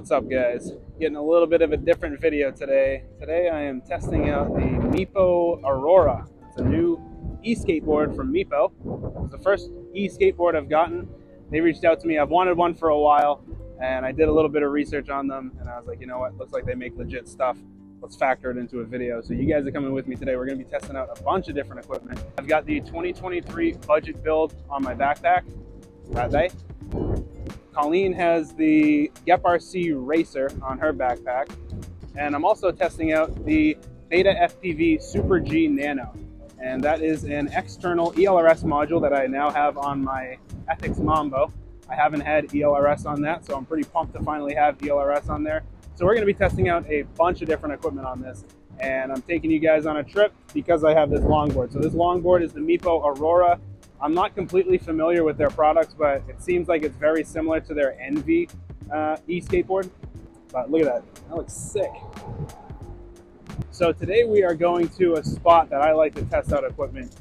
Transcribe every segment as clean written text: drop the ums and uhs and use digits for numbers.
What's up, guys? Getting a little bit of a different video today. Today I am testing out the Meepo Aurora. It's a new e-skateboard from Meepo. It's the first e-skateboard I've gotten. They reached out to me. I've wanted one for a while, and I did a little bit of research on them, and I was like, you know what? Looks like they make legit stuff. Let's factor it into a video. So you guys are coming with me today. We're going to be testing out a bunch of different equipment. I've got the 2023 budget build on my backpack. That day. Colleen has the GEP-RC Racer on her backpack, and I'm also testing out the Beta FPV Super G Nano, and that is an external ELRS module that I now have on my Ethics Mambo. I haven't had ELRS on that, so I'm pretty pumped to finally have ELRS on there. So we're going to be testing out a bunch of different equipment on this, and I'm taking you guys on a trip because I have this longboard. So this longboard is the Meepo Aurora. I'm not completely familiar with their products, but it seems like it's very similar to their Envy e-skateboard. But look at that, that looks sick. So today we are going to a spot that I like to test out equipment.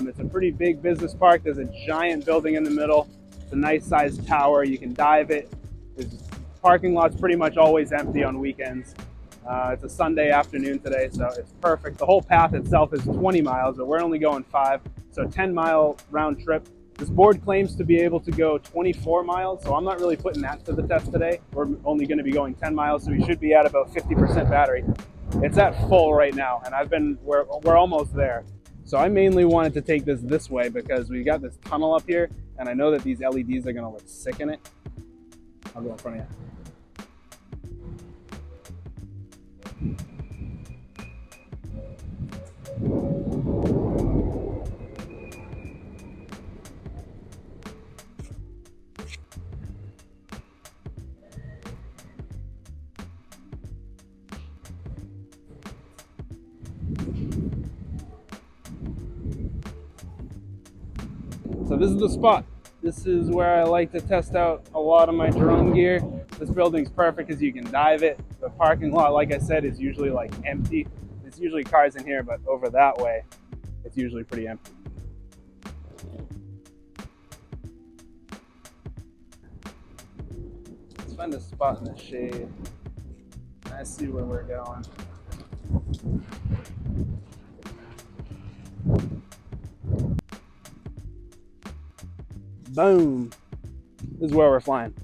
It's a pretty big business park. There's a giant building in the middle. It's a nice sized tower. You can dive it. The parking lot's pretty much always empty on weekends. It's a Sunday afternoon today, so it's perfect. The whole path itself is 20 miles, but we're only going 5. So 10-mile round trip. This board claims to be able to go 24 miles, so I'm not really putting that to the test today. We're only going to be going 10 miles, so we should be at about 50% battery. It's at full right now, and we're almost there. So I mainly wanted to take this way because we got this tunnel up here, and I know that these LEDs are going to look sick in it. I'll go in front of you. So this is the spot. This is where I like to test out a lot of my drone gear. This building's perfect because you can dive it. The parking lot, like I said, is usually like empty. There's usually cars in here, but over that way, it's usually pretty empty. Let's find a spot in the shade. I see where we're going. Boom. This is where we're flying.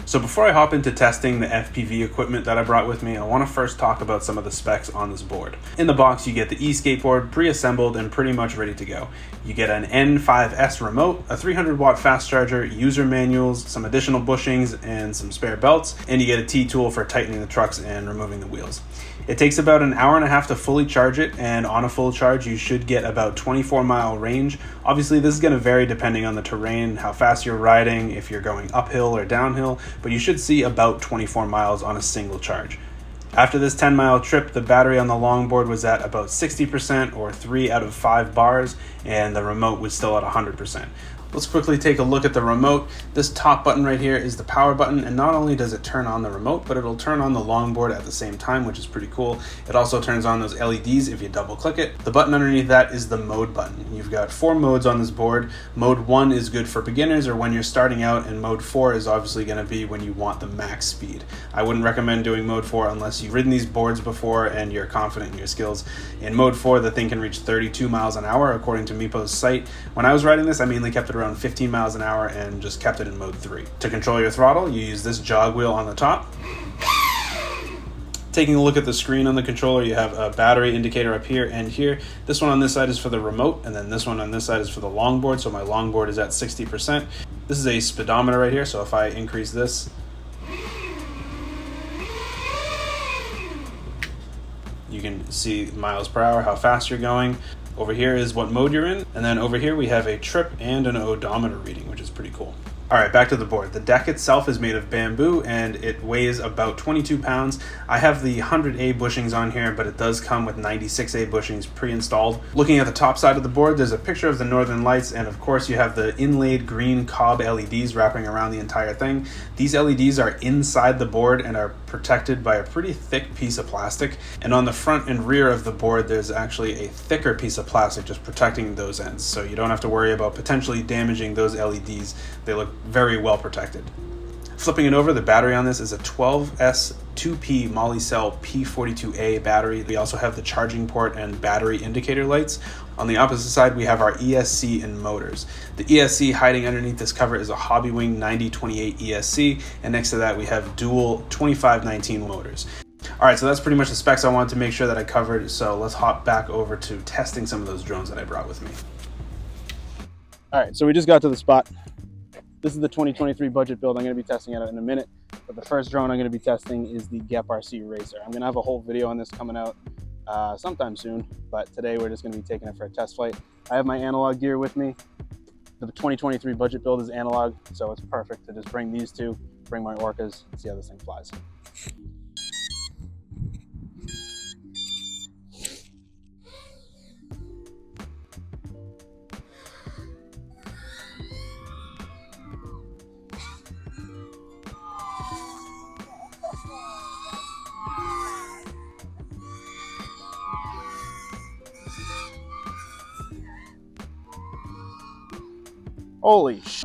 So before I hop into testing the FPV equipment that I brought with me, I want to first talk about some of the specs on this board. In the box, you get the e-skateboard pre-assembled and pretty much ready to go. You get an N5S remote, a 300-watt fast charger, user manuals, some additional bushings, and some spare belts, and you get a T-tool for tightening the trucks and removing the wheels. It takes about an hour and a half to fully charge it, and on a full charge, you should get about 24-mile range. Obviously, this is going to vary depending on the terrain, how fast you're riding, if you're going uphill or downhill, but you should see about 24 miles on a single charge. After this 10-mile trip, the battery on the longboard was at about 60% or 3 out of 5 bars, and the remote was still at 100%. Let's quickly take a look at the remote. This top button right here is the power button, and not only does it turn on the remote, but it'll turn on the longboard at the same time, which is pretty cool. It also turns on those LEDs if you double click it. The button underneath that is the mode button. You've got 4 modes on this board. Mode 1 is good for beginners or when you're starting out, and mode 4 is obviously going to be when you want the max speed. I wouldn't recommend doing mode 4 unless you've ridden these boards before and you're confident in your skills. In mode 4, the thing can reach 32 miles an hour according to Meepo's site. When I was riding this, I mainly kept it around 15 miles an hour and just kept it in mode 3. To control your throttle, you use this jog wheel on the top. Taking a look at the screen on the controller, you have a battery indicator up here and here. This one on this side is for the remote, and then this one on this side is for the longboard, so my longboard is at 60%. This is a speedometer right here, so if I increase this, you can see miles per hour, how fast you're going. Over here is what mode you're in, and then over here we have a trip and an odometer reading, which is pretty cool. All right, back to the board. The deck itself is made of bamboo and it weighs about 22 pounds. I have the 100A bushings on here, but it does come with 96A bushings pre-installed. Looking at the top side of the board, there's a picture of the Northern Lights, and of course you have the inlaid green cob LEDs wrapping around the entire thing. These LEDs are inside the board and are protected by a pretty thick piece of plastic. And on the front and rear of the board, there's actually a thicker piece of plastic just protecting those ends. So you don't have to worry about potentially damaging those LEDs. They look very well protected. Flipping it over, the battery on this is a 12S 2P Molicell P42A battery. We also have the charging port and battery indicator lights. On the opposite side, we have our ESC and motors. The ESC hiding underneath this cover is a Hobbywing 9028 ESC, and next to that we have dual 2519 motors. All right, so that's pretty much the specs I wanted to make sure that I covered, so let's hop back over to testing some of those drones that I brought with me. All right, so we just got to the spot. This is the 2023 budget build. I'm going to be testing it out in a minute, but the first drone I'm going to be testing is the GEP-RC Racer. I'm going to have a whole video on this coming out sometime soon, but today we're just going to be taking it for a test flight. I have my analog gear with me. The 2023 budget build is analog, so it's perfect to just bring these two, bring my Orcas, and see how this thing flies. Holy sh!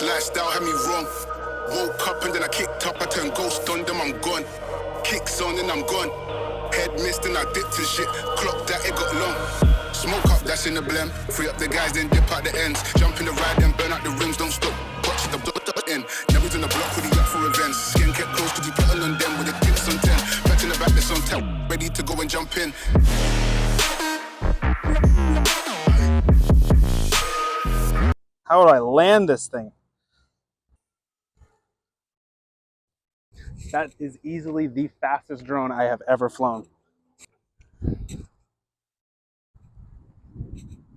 Lifestyle had me wrong. Woke up and then I kicked up. I turned ghost on them, I'm gone. Kicks on and I'm gone. Head missed and I dipped to shit. Clock that, it got long. Smoke up, that's in the blem. Free up the guys, then dip out the ends. Jump in the ride, then burn out the rims. Don't stop. Watch the end. Never in the block with the up for events. Skin kept close, cause you put on them with the tips on 10. Back in the back, that's on tap. Ready to go and jump in. How would I land this thing? That is easily the fastest drone I have ever flown.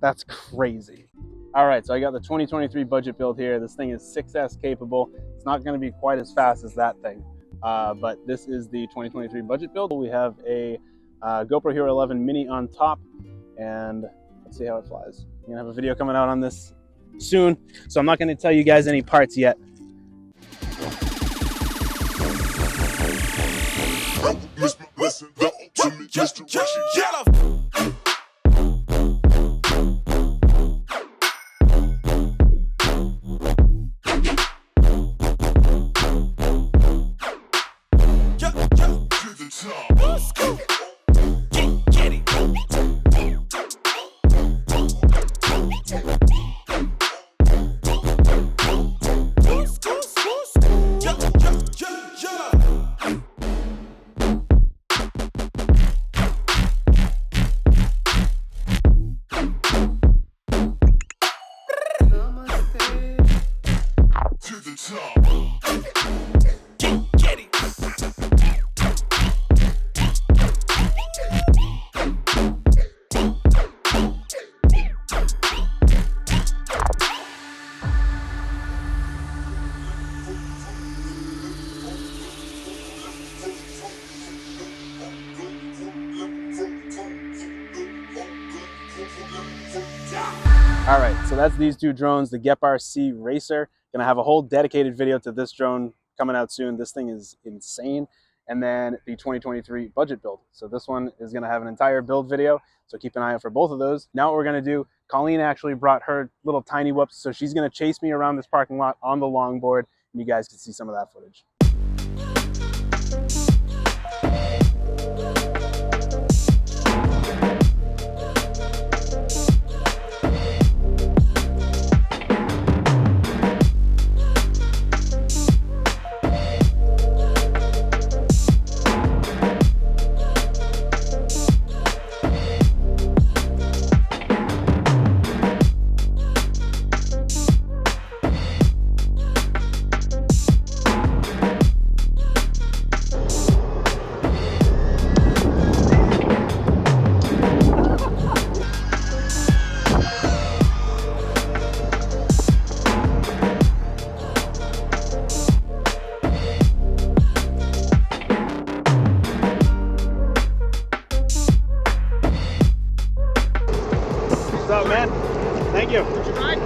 That's crazy. All right, so I got the 2023 budget build here. This thing is 6S capable. It's not going to be quite as fast as that thing, but this is the 2023 budget build. We have a GoPro Hero 11 Mini on top, and let's see how it flies. I'm going to have a video coming out on this soon, so I'm not going to tell you guys any parts yet. All right, so that's these two drones, the GEP-RC Racer. Gonna have a whole dedicated video to this drone coming out soon. This thing is insane. And then the 2023 budget build. So this one is gonna have an entire build video. So keep an eye out for both of those. Now what we're gonna do, Colleen actually brought her little tiny whoops. So she's gonna chase me around this parking lot on the longboard, and you guys can see some of that footage. Thank you. What's your ride?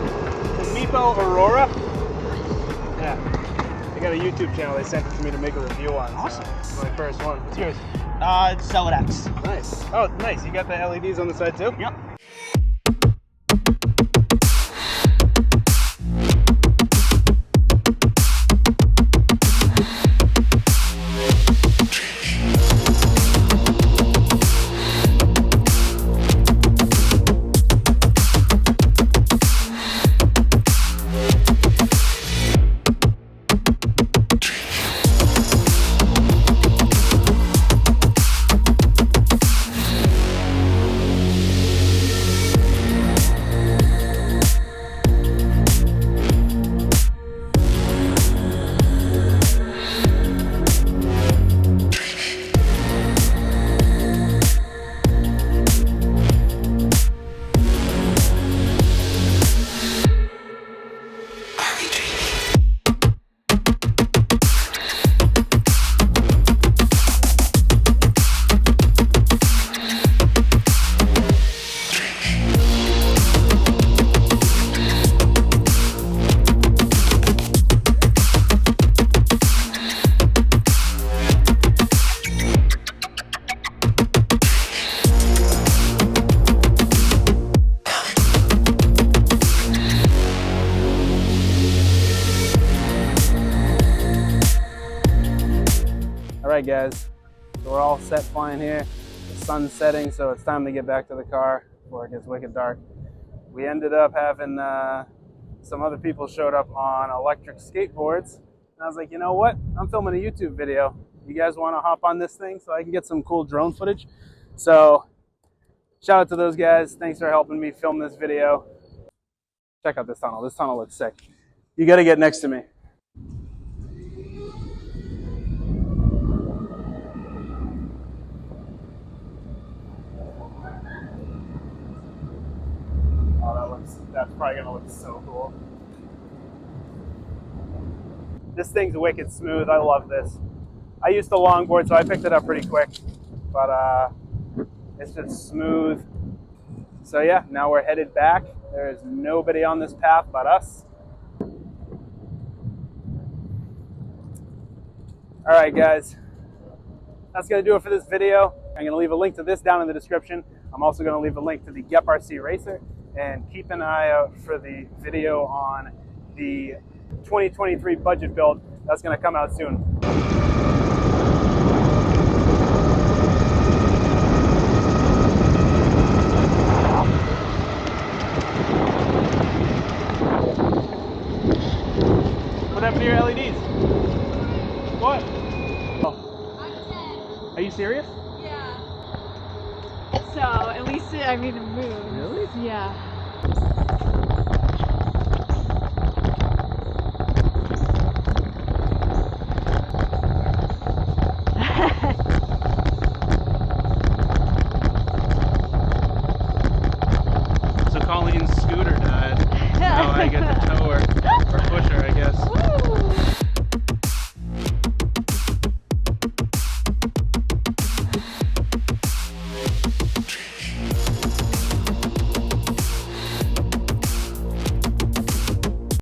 It's a Meepo Aurora. Yeah. They got a YouTube channel they sent it to me to make a review on. Awesome. So it's my first one. What's yours? Sell it X. Nice. Oh, nice. You got the LEDs on the side too? Yep. All right, guys. So we're all set flying here. The sun's setting, so it's time to get back to the car before it gets wicked dark. We ended up having some other people showed up on electric skateboards. And I was like, you know what? I'm filming a YouTube video. You guys want to hop on this thing so I can get some cool drone footage? So shout out to those guys. Thanks for helping me film this video. Check out this tunnel. This tunnel looks sick. You got to get next to me. Oh, that's probably gonna look so cool. This thing's wicked smooth. I love this. I used to longboard, so I picked it up pretty quick, but it's just smooth. So yeah, now we're headed back. There is nobody on this path but us. All right, guys. That's gonna do it for this video. I'm gonna leave a link to this down in the description. I'm also gonna leave a link to the Gep RC Racer, and keep an eye out for the video on the 2023 budget build. That's gonna come out soon. What happened to your LEDs? What? Oh. I'm 10. Are you serious? Yeah. So at least it, I made a move. Really? Yeah.